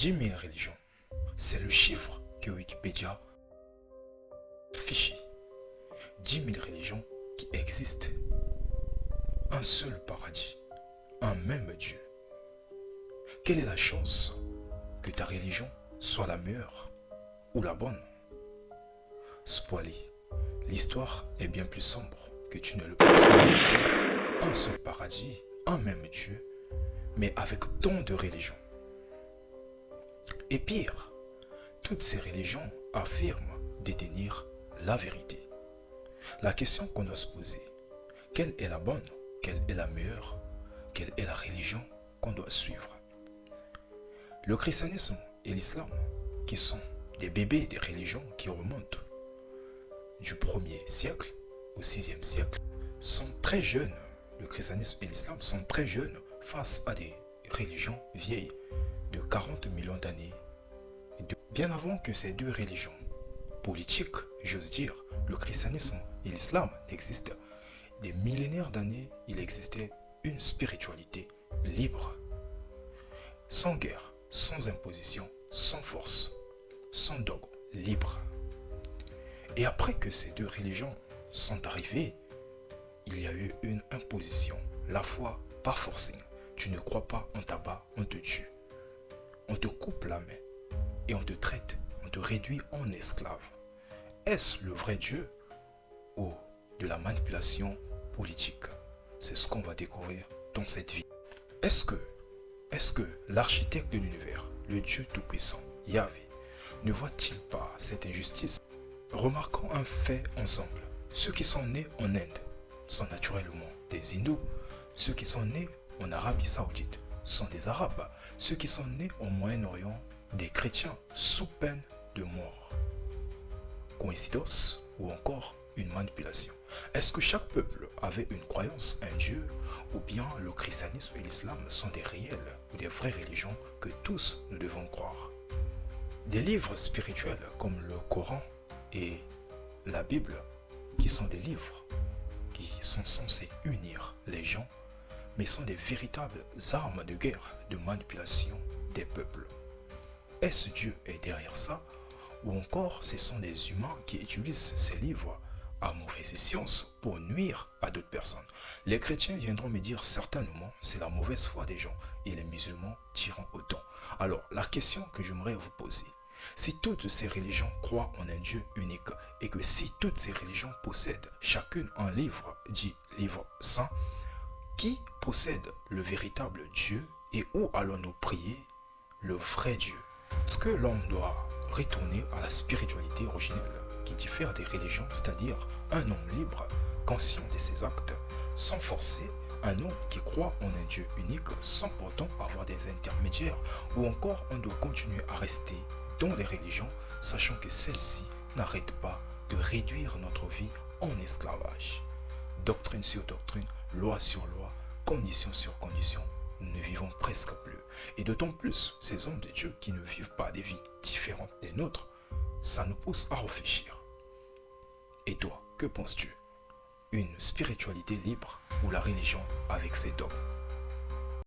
10 000 religions, c'est le chiffre que Wikipédia affiche. 10 000 religions qui existent. Un seul paradis, un même Dieu. Quelle est la chance que ta religion soit la meilleure ou la bonne? Spoiler, l'histoire est bien plus sombre que tu ne le penses. Un seul paradis, un même Dieu, mais avec tant de religions. Et pire, toutes ces religions affirment détenir la vérité. La question qu'on doit se poser, quelle est la bonne, quelle est la meilleure, quelle est la religion qu'on doit suivre? Le christianisme et l'islam, qui sont des bébés des religions qui remontent du 1er siècle au 6e siècle, sont très jeunes. Le christianisme et l'islam sont très jeunes face à des religions vieilles de 40 millions d'années. Bien avant que ces deux religions politiques, j'ose dire, le christianisme et l'islam n'existent, des millénaires d'années, il existait une spiritualité libre, sans guerre, sans imposition, sans force, sans dogme, libre. Et après que ces deux religions sont arrivées, il y a eu une imposition, la foi par forcing. Tu ne crois pas, on t'abat, on te tue. On te coupe la main et on te traite, on te réduit en esclave. Est-ce le vrai Dieu ou de la manipulation politique? C'est ce qu'on va découvrir dans cette vie. Est-ce que l'architecte de l'univers, le Dieu Tout-Puissant, Yahvé, ne voit-il pas cette injustice? Remarquons un fait ensemble. Ceux qui sont nés en Inde sont naturellement des hindous. Ceux qui sont nés en Arabie Saoudite sont des arabes. Ceux qui sont nés au Moyen-Orient, des chrétiens sous peine de mort. Coïncidence ou encore une manipulation? Est-ce que chaque peuple avait une croyance, un Dieu, ou bien le christianisme et l'islam sont des réelles ou des vraies religions que tous nous devons croire? Des livres spirituels comme le Coran et la Bible, qui sont des livres qui sont censés unir les gens, mais sont des véritables armes de guerre, de manipulation des peuples. Est-ce Dieu est derrière ça, ou encore ce sont des humains qui utilisent ces livres à mauvaise science pour nuire à d'autres personnes? Les chrétiens viendront me dire certainement c'est la mauvaise foi des gens, et les musulmans diront autant. Alors la question que j'aimerais vous poser, si toutes ces religions croient en un Dieu unique, et que si toutes ces religions possèdent chacune un livre, dit livre saint, qui possède le véritable Dieu et où allons-nous prier le vrai Dieu? Est-ce que l'homme doit retourner à la spiritualité originelle qui diffère des religions, c'est-à-dire un homme libre, conscient de ses actes, sans forcer, un homme qui croit en un Dieu unique sans pourtant avoir des intermédiaires, ou encore on doit continuer à rester dans les religions, sachant que celles-ci n'arrêtent pas de réduire notre vie en esclavage? Doctrine sur doctrine, loi sur loi, condition sur condition, nous ne vivons presque plus. Et d'autant plus, ces hommes de Dieu qui ne vivent pas des vies différentes des nôtres, ça nous pousse à réfléchir. Et toi, que penses-tu? Une spiritualité libre ou la religion avec ses dogmes?